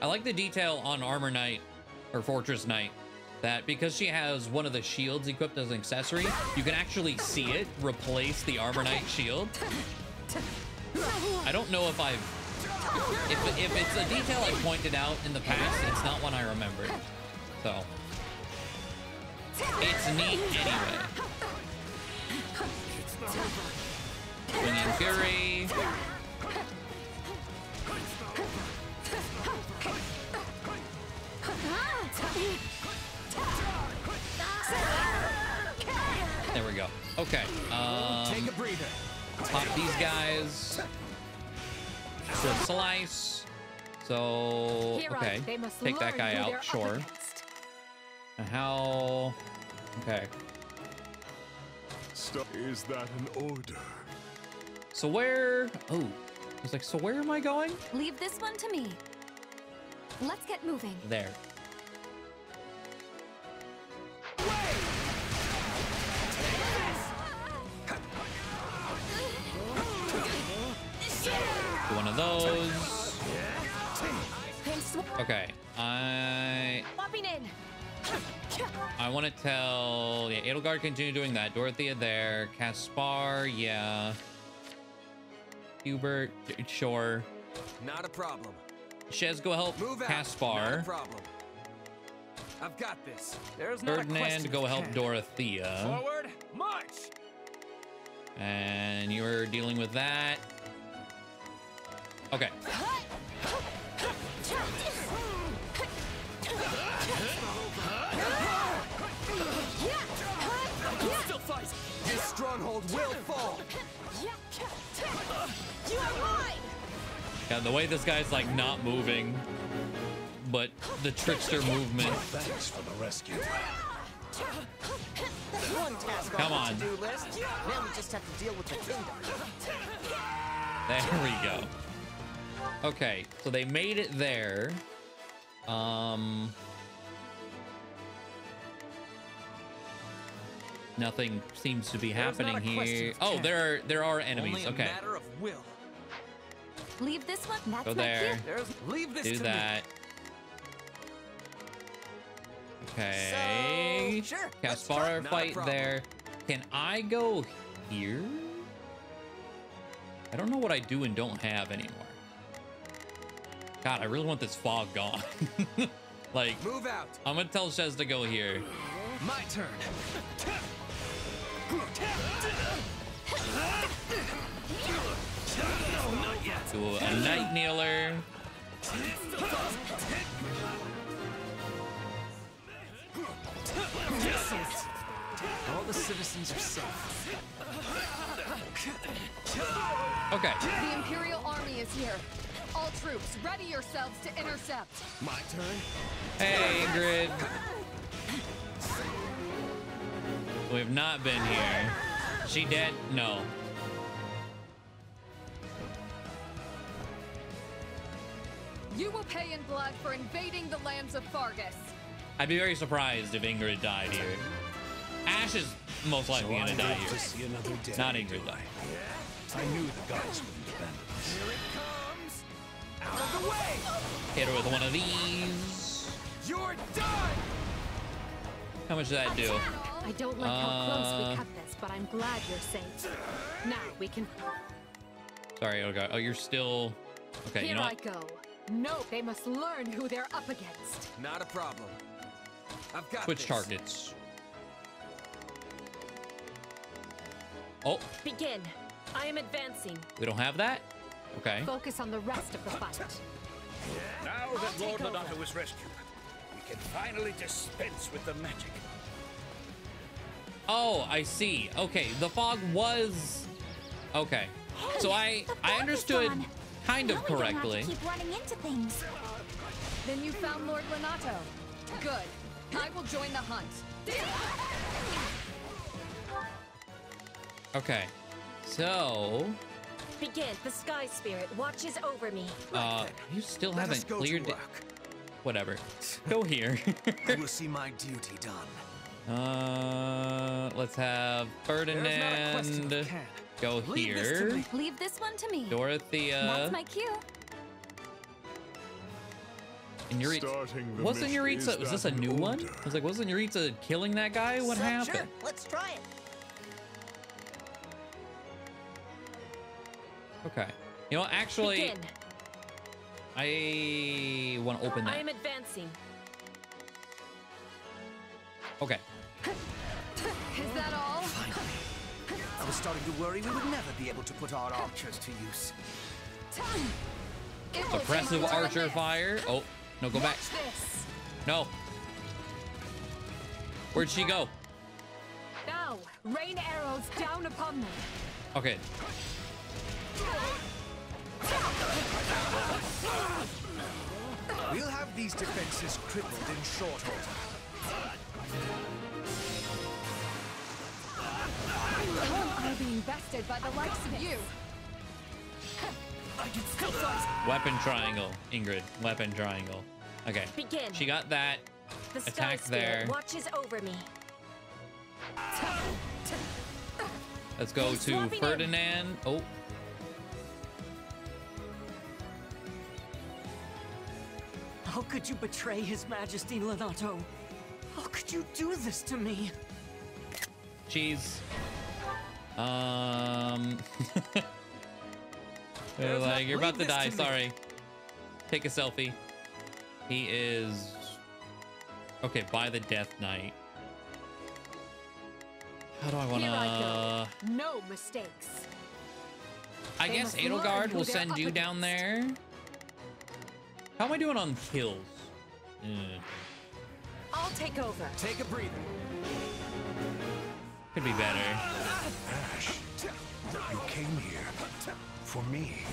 I like the detail on Armor Knight or Fortress Knight, that because she has one of the shields equipped as an accessory, you can actually see it replace the Armor Knight shield. I don't know if if it's a detail I pointed out in the past, it's not one I remembered. So it's neat anyway. Swinging Fury. There we go. Okay. Take a breather. Pop these guys. So slice. So okay. Take that guy out. Sure. And how? Okay. Is that an order? So where? Oh, I was like, so where am I going? Leave this one to me. Let's get moving. There. One of those. Okay, I want to tell, yeah, Edelgard continue doing that. Dorothea there. Caspar, yeah. Hubert, sure. Not a problem. Shez, go help Caspar. Not a problem. I've got this. There's Ferdinand, go help Dorothea. Forward, march. And you're dealing with that. Okay. Still fight. This stronghold will fall. You are mine. Yeah, the way this guy's like not moving, but the trickster movement. Thanks for the rescue. That's one task Come on. the to-do list. Now we just have to deal with the kingdom. There we go. Okay, so they made it there. Nothing seems to be happening here. Oh, there are enemies. Only a Okay. matter of will. Leave this one. That's Go there. Leave this Do to that. Okay. So, sure, Caspar fight there. Can I go here? I don't know what I do and don't have anymore. God, I really want this fog gone. Like, move out. I'm gonna tell Shez to go here. My turn. No, not yet. Do a night kneeler. All the citizens are safe. Okay. The Imperial Army is here. All troops, ready yourselves to intercept. My turn. Hey, Ingrid. We have not been here. She dead? No. You will pay in blood for invading the lands of Fargus. I'd be very surprised if Ingrid died here. Ash is most likely gonna die here. Not Ingrid though. I knew the gods wouldn't abandon us. Here it comes. Out of the way. Hit her with one of these. You're done. How much did that do? I don't like how close we cut this, but I'm glad you're safe. Now we can. Sorry, okay. Oh, you're still. Okay, Here you know I what? go. No, they must learn who they're up against. Not a problem. I've got Switch this. targets. Oh, Begin. I am advancing. we don't have that? Okay. Focus on the rest of the fight. Now that Lord Lonato was rescued, we can finally dispense with the magic. Oh, I see. Okay, the fog was. Okay. So I understood kind of correctly. Keep running into things. Then you found Lord Lonato. Good. I will join the hunt. Okay. So, Begin. The Sky Spirit watches over me. you still Let us haven't go to cleared it. work. Whatever. Go here. I will see my duty done. Let's have Ferdinand go here. Leave this one to me. Dorothea. That's my cue. And wasn't Yuritsa, was this a new one? I was like, wasn't Yuritsa killing that guy? What happened? Sure, let's try it. Okay. You know, actually, Begin. I want to open I that. am advancing. Okay. Is that all? Finally. I was starting to worry we would never be able to put our archers to use. It will take Suppressive more than archer this. fire. Oh, no, go back. Watch this. No. Where'd she go? Now, rain arrows down upon them. Okay. We'll have these defenses crippled in short order. I'll be invested by the likes of you. I can still fight. Weapon triangle, Ingrid. Weapon triangle. Okay. Begin. She got that The attack Sky there. Watches over me. Let's go to Ferdinand. Oh. How could you betray His Majesty, Lonato? How could you do this to me? Jeez. Like, you're about to die. Sorry. Take a selfie. He is... Okay, by the Death Knight. How do I want to... No mistakes. I guess Edelgard will send you down there. How am I doing on kills? I'll take over. Take a breather. Could be better. Ash, you came here for me.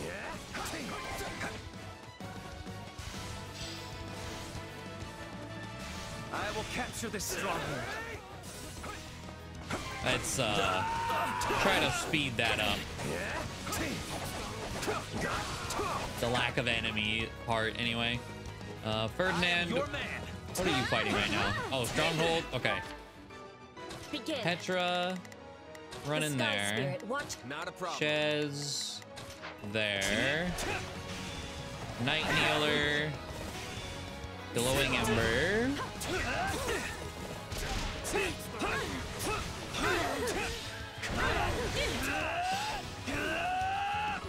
I will capture this stronghold. Let's try to speed that up. The lack of enemy part, anyway. Ferdinand, what are you fighting right now? Oh, stronghold. Okay. Begin. Petra, run in there. Not a problem. Shez, there. Night Kneeler, glowing ember.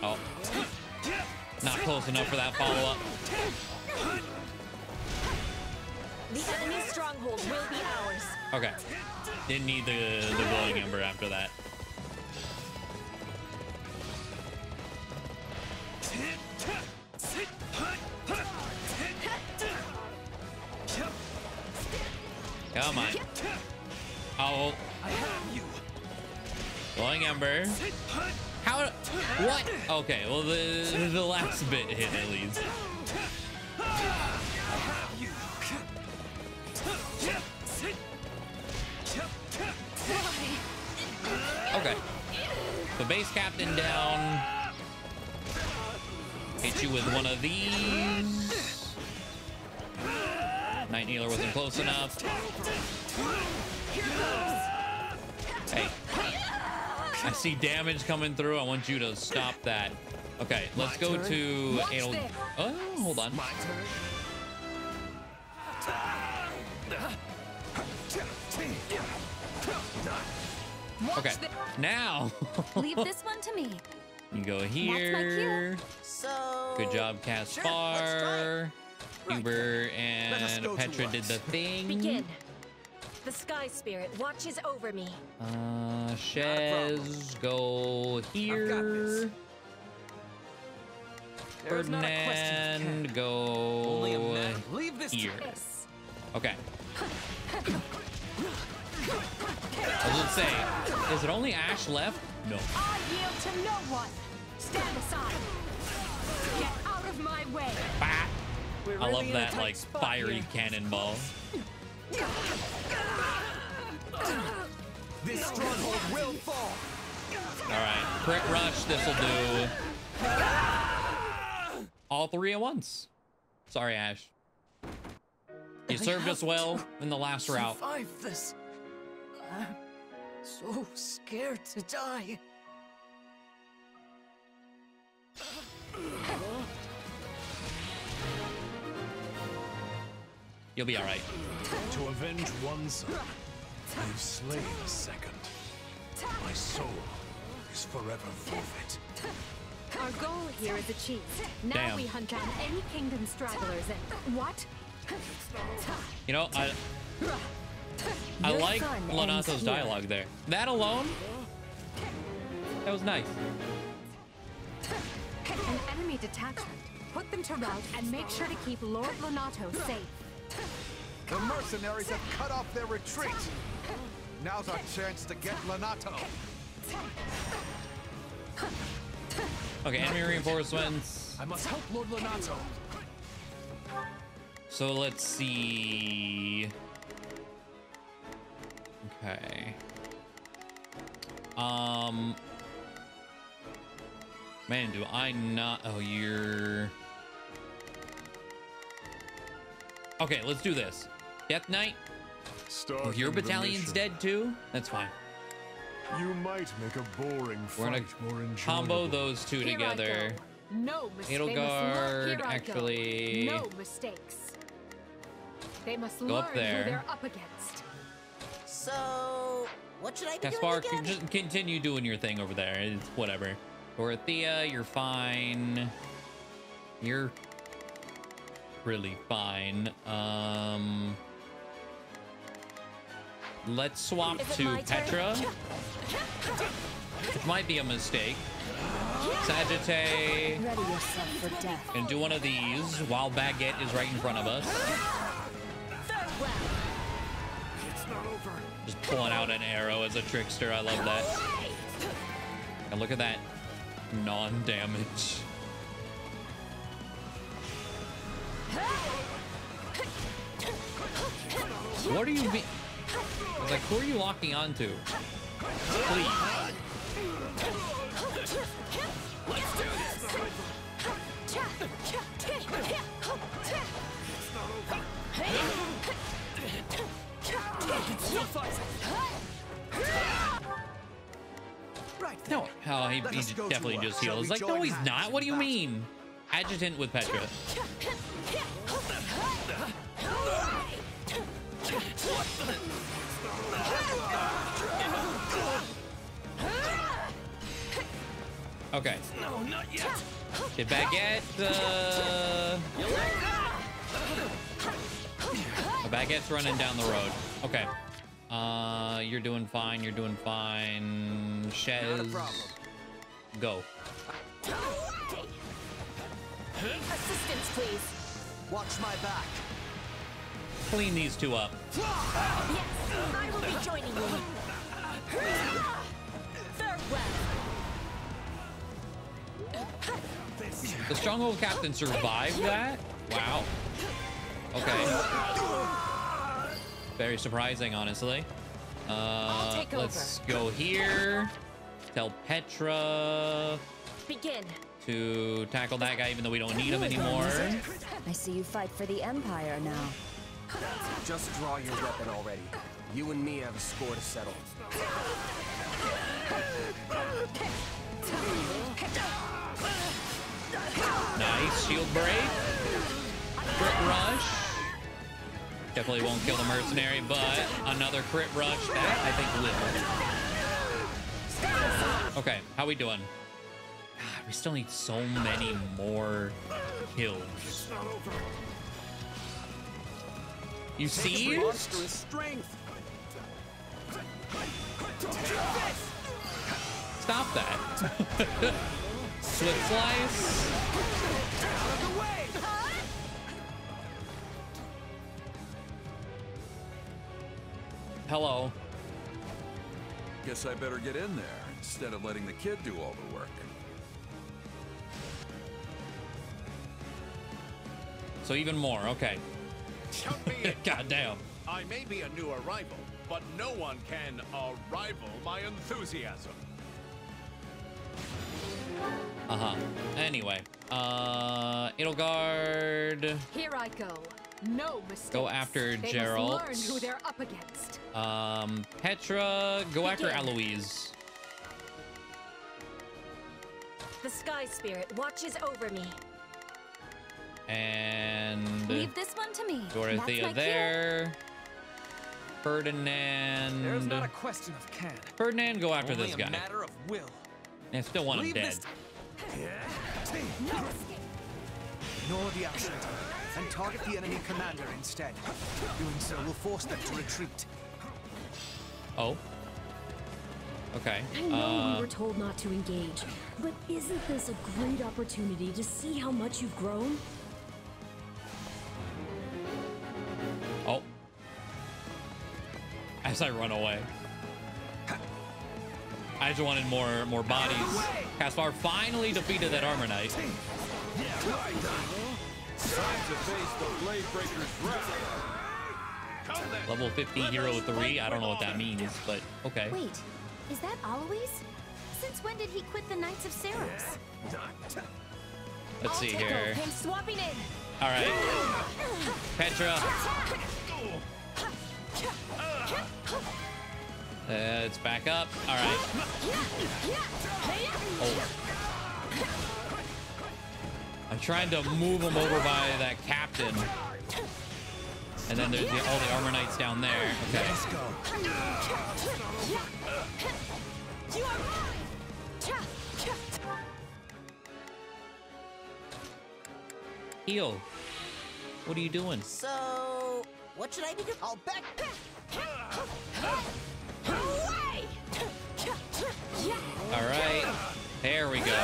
Oh, not close enough for that follow-up. The enemy stronghold will be ours. Okay, didn't need the glowing ember after that. Come on. Oh. Glowing ember. How? What? Okay, well the last bit hit at least. Okay. The base captain down. Hit you with one of these. Night Kneeler wasn't close enough. Hey. I see damage coming through. I want you to stop that. Okay, let's go to Edelgard. Oh, hold on. Okay, now. Leave this one to me. You go here. So good job, Caspar. Hubert and Petra did the thing. Begin. The Sky Spirit watches over me. Shez, go here. Ferdinand, go here. Okay. I was gonna say, is it only Ash left? No. I yield to no one. Stand aside. Get out of my way. Bah. I love that, like, fiery cannonball. This stronghold will fall. All right, crit rush. This'll do all three at once. Sorry, Ash. You served us well in the last route. Survive this. I'm so scared to die. You'll be all right. To avenge one son, I've slain a second. My soul is forever forfeit. Our goal here is achieved. Now Damn. we hunt down any kingdom stragglers and what? You know, I like Lonato's dialogue there. That alone, that was nice. An enemy detachment. Put them to rout and make sure to keep Lord Lonato safe. The mercenaries have cut off their retreat. Now's our chance to get Lonato. Okay, enemy reinforcements. I must help Lord Lonato. So let's see. Okay. Man, do I not? Oh, you're. Okay, let's do this. Death Knight. Oh, your battalion's dead too? That's fine. You might make a boring fight more enjoyable. Combo those two together. No mistakes. Edelgard, actually. No mistakes. They must go learn up there. who they're up against. So, what should I be Caspar, doing again? just continue doing your thing over there. It's whatever. Dorothea, you're fine. You're really fine. Let's swap to Petra. Which might be a mistake. Sagittae. Ready yourself for death. And do one of these while Baguette is right in front of us. Just pulling out an arrow as a trickster. I love that. And look at that non-damage. What are you like, who are you locking onto? Please. Let's do this. No, oh, he definitely just heals. Like, no, he's not. What do you mean? Adjutant with Petra. Okay. No, not yet. Get Baguette. A Baguette's running down the road. Okay. You're doing fine. You're doing fine. Shez, go. Assistance, please. Watch my back. Clean these two up. Yes, I will be joining you. Farewell. The Stronghold Captain survived that? Wow. Okay. Very surprising, honestly. Let's go here. Tell Petra Begin. to tackle that guy, even though we don't need him anymore. I see you fight for the Empire now. Just draw your weapon already. You and me have a score to settle. Nice shield break. Crit rush. Definitely won't kill the mercenary, but another crit rush. That I think will. Okay, how we doing? God, we still need so many more kills. You see? Stop that. Slip slice. Hello. Guess I better get in there instead of letting the kid do all the work. So even more, okay. God damn. I may be a new arrival, but no one can rival my enthusiasm. Anyway, Edelgard. Here I go. No mistakes. Go after they Geralt. Must learn who they're up against. Petra, go after Eloise. The Sky Spirit watches over me. And leave this one to me. Dorothea there. Ferdinand. There's not a question of can. Ferdinand, go after Only this guy. a matter of will. I still want him dead. Ignore the action and target the enemy commander instead. Doing so will force them to retreat. Oh. Okay. I know we were told not to engage, but isn't this a great opportunity to see how much you've grown? Oh. As I run away. I just wanted more bodies. Caspar finally defeated that Armor Knight. Time to face the Blade Breaker's wrath. Level 50 Hero 3. I don't know what that means, but okay. Wait, is that Alois? Since when did he quit the Knights of Saros? Let's see here. I'm swapping in. All right, Petra. It's back up. All right. Oh. I'm trying to move him over by that captain. And then there's all the armor knights down there. Okay. Let's go. Heal. What are you doing? So, what should I do? I'll back. All right. There we go.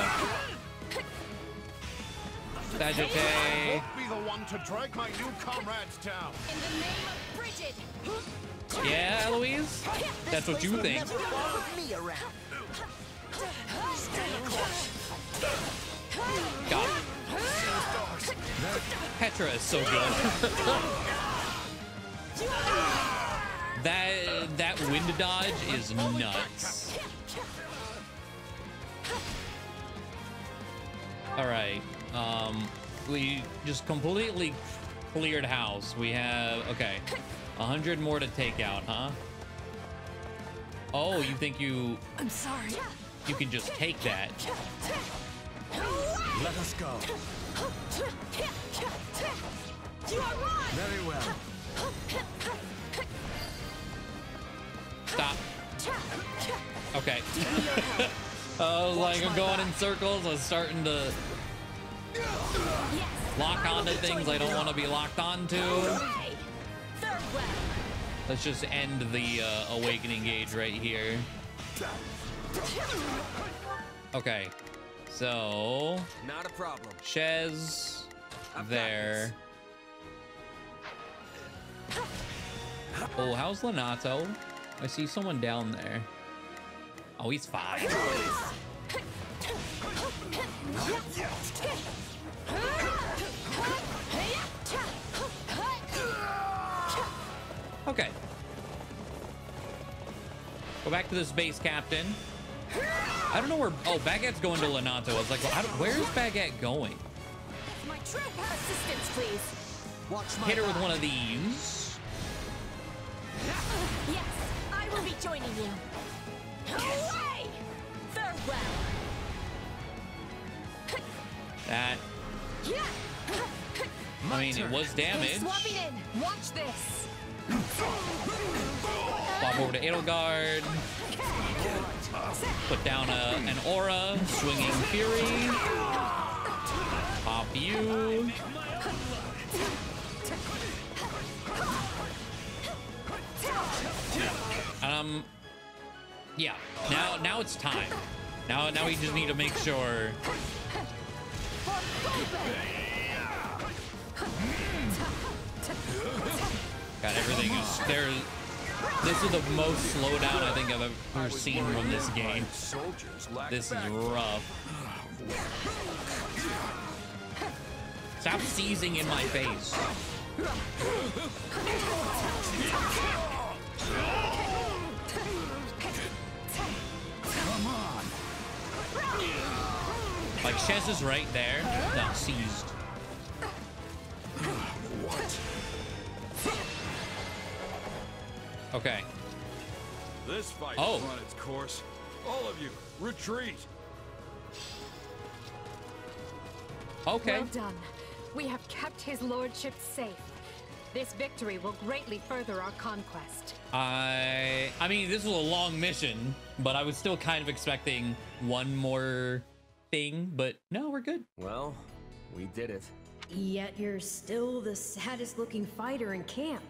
Sagittae. Won't be the one to drag my new comrades down. In the name of Bridget. Yeah, Eloise? That's what you think. God. Petra is so good. that wind dodge is nuts. All right. We just completely cleared house. We have, okay, 100 more to take out, huh? Oh, you think you... I'm sorry. You can just take that. Let us go. Very well. Stop. Okay. I was like, I'm going in circles. I was starting to lock onto things I don't want to be locked onto. Let's just end the awakening gauge right here. Okay. So... Not a problem. Shez there. Oh, how's Lonato? I see someone down there. Oh, he's fine. Okay. Go back to this base, Captain. I don't know where... Oh, Baguette's going to Lonato. I was like, well, where's Baguette going? My troop assistance, please. Hit her with one of these. Yes, I will be joining you. Away! Farewell. That... I mean, it was damage. Swapping in. Watch this. Pop over to Edelgard. Put down an aura. Swinging Fury. Pop you. Yeah. Now it's time. Now we just need to make sure. God, everything is there. This is the most slowdown I think I've ever seen from this game. This is rough. Stop seizing in my face. Come on. Like, Shez is right there. No, seized. What? Okay. This fight has run its course. All of you, retreat. Okay. Well done. We have kept his lordship safe. This victory will greatly further our conquest. I mean, this was a long mission, but I was still kind of expecting one more thing, but no, we're good. Well, we did it. Yet you're still the saddest looking fighter in camp.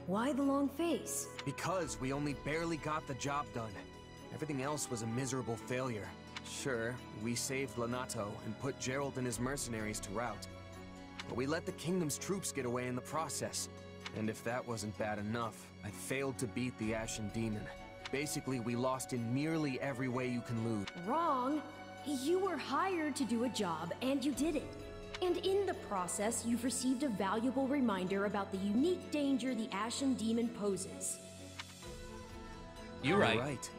Why the long face? Because we only barely got the job done. Everything else was a miserable failure. Sure, we saved Lonato and put Gerald and his mercenaries to rout. But we let the kingdom's troops get away in the process. And if that wasn't bad enough, I failed to beat the Ashen Demon. Basically, we lost in nearly every way you can lose. Wrong. You were hired to do a job, and you did it. And in the process, you've received a valuable reminder about the unique danger the Ashen Demon poses. You're right.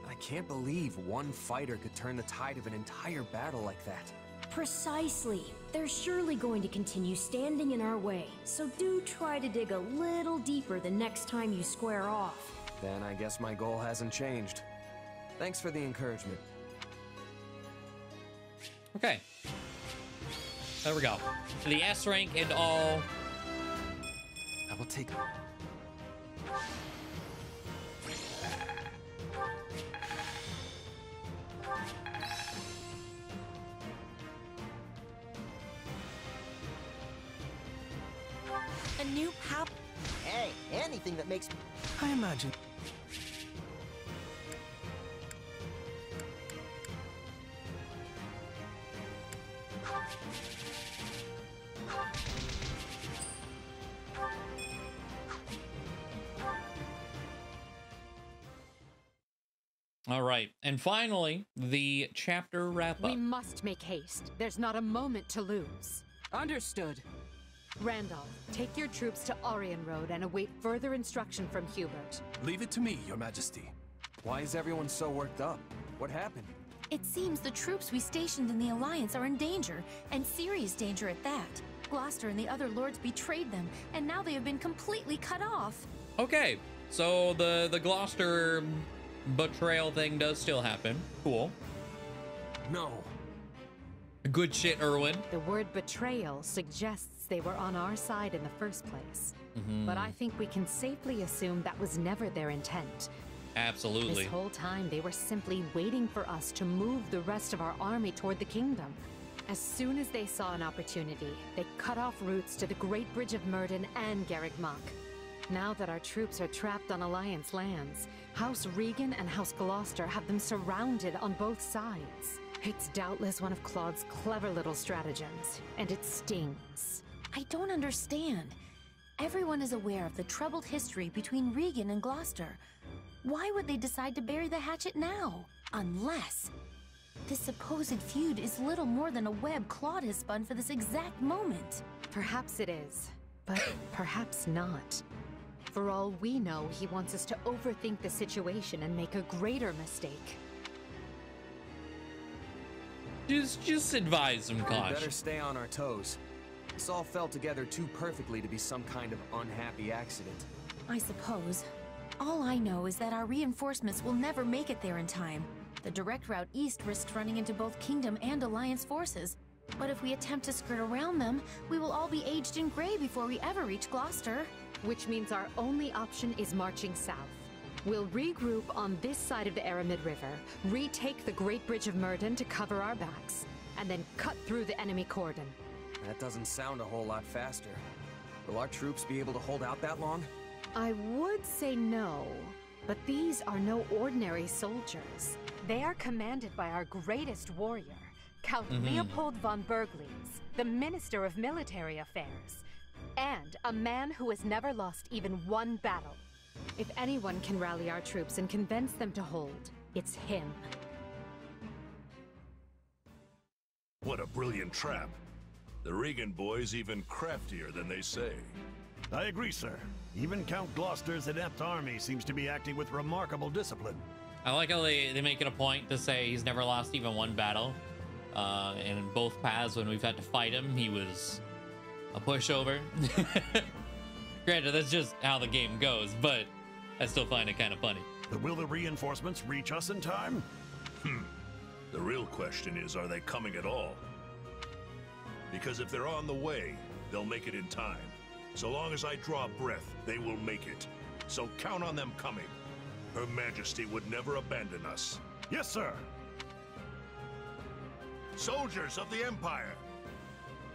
I can't believe one fighter could turn the tide of an entire battle like that. Precisely. They're surely going to continue standing in our way, so do try to dig a little deeper the next time you square off. Then I guess my goal hasn't changed. Thanks for the encouragement. Okay. There we go. The S rank and all. I will take... A new power. Hey, anything that makes... I imagine... All right, and finally, the chapter wrap-up. We must make haste. There's not a moment to lose. Understood. Randolph, take your troops to Orion Road and await further instruction from Hubert. Leave it to me, Your Majesty. Why is everyone so worked up? What happened? It seems the troops we stationed in the Alliance are in danger, and serious danger at that. Gloucester and the other lords betrayed them, and now they have been completely cut off. Okay, so the Gloucester betrayal thing does still happen. Cool. No. Good shit, Erwin. The word betrayal suggests they were on our side in the first place. But I think we can safely assume that was never their intent. Absolutely. This whole time they were simply waiting for us to move the rest of our army toward the kingdom. As soon as they saw an opportunity, they cut off routes to the Great Bridge of Myrddin and Garreg Mach. Now that our troops are trapped on Alliance lands, House Regan and House Gloucester have them surrounded on both sides. It's doubtless one of Claude's clever little stratagems, and it stings. I don't understand. Everyone is aware of the troubled history between Regan and Gloucester. Why would they decide to bury the hatchet now? Unless this supposed feud is little more than a web Claude has spun for this exact moment. Perhaps it is, but perhaps not. For all we know, he wants us to overthink the situation and make a greater mistake. Just advise some caution. We better stay on our toes. This all fell together too perfectly to be some kind of unhappy accident. I suppose. All I know is that our reinforcements will never make it there in time. The direct route east risks running into both Kingdom and Alliance forces. But if we attempt to skirt around them, we will all be aged in gray before we ever reach Gloucester. Which means our only option is marching south. We'll regroup on this side of the Aramid River, retake the Great Bridge of Myrddin to cover our backs, and then cut through the enemy cordon. That doesn't sound a whole lot faster. Will our troops be able to hold out that long? I would say no, but these are no ordinary soldiers. They are commanded by our greatest warrior, Count Leopold von Bergliez, the Minister of Military Affairs, and a man who has never lost even one battle. If anyone can rally our troops and convince them to hold, it's him. What a brilliant trap. The Regan boys even craftier than they say. I agree, sir. Even Count Gloucester's inept army seems to be acting with remarkable discipline. I like how they make it a point to say he's never lost even one battle. And in both paths, when we've had to fight him, he was a pushover. Granted, that's just how the game goes, but I still find it kind of funny. But will the reinforcements reach us in time? The real question is, are they coming at all? Because if they're on the way, they'll make it in time. So long as I draw breath, they will make it. So count on them coming. Her Majesty would never abandon us. Yes, sir. Soldiers of the Empire,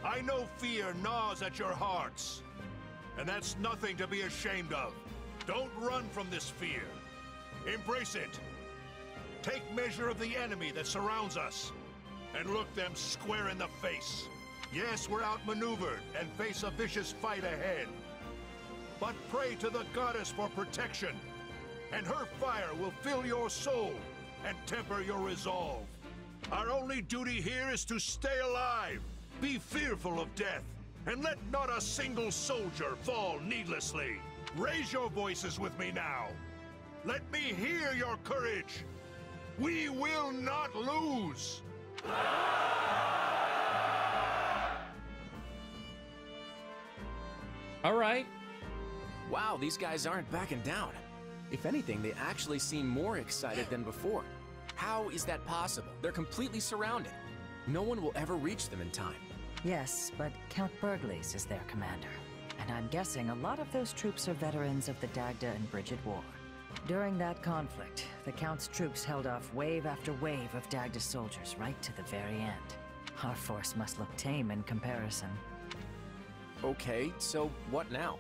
I know fear gnaws at your hearts. And that's nothing to be ashamed of. Don't run from this fear. Embrace it. Take measure of the enemy that surrounds us, and look them square in the face. Yes, we're outmaneuvered and face a vicious fight ahead. But pray to the goddess for protection, and her fire will fill your soul and temper your resolve. Our only duty here is to stay alive, be fearful of death, and let not a single soldier fall needlessly. Raise your voices with me now. Let me hear your courage. We will not lose. All right. Wow, these guys aren't backing down. If anything, they actually seem more excited than before. How is that possible? They're completely surrounded. No one will ever reach them in time. Yes, but Count Burgles is their commander. And I'm guessing a lot of those troops are veterans of the Dagda and Brigid War. During that conflict, the Count's troops held off wave after wave of Dagda soldiers right to the very end. Our force must look tame in comparison. Okay, so what now?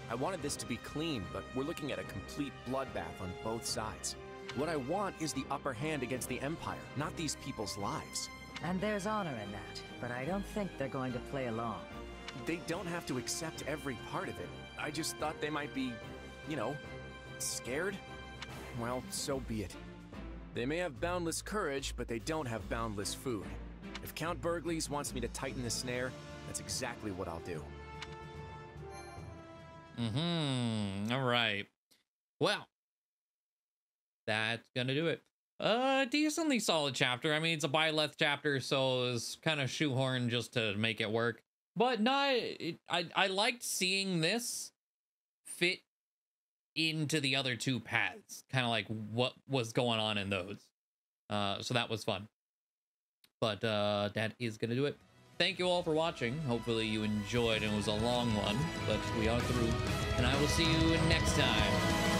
I wanted this to be clean, but we're looking at a complete bloodbath on both sides. What I want is the upper hand against the Empire, not these people's lives. And there's honor in that, but I don't think they're going to play along. They don't have to accept every part of it. I just thought they might be, you know, scared? Well, so be it. They may have boundless courage, but they don't have boundless food. If Count Burgles wants me to tighten the snare, that's exactly what I'll do. All right. Well, that's gonna do it. Decently solid chapter. I mean, it's a Byleth chapter, so it's kind of shoehorned just to make it work. But I liked seeing this fit into the other two paths, kind of like what was going on in those. So that was fun. But that is gonna do it. Thank you all for watching. Hopefully you enjoyed. It was a long one, but we are through, and I will see you next time.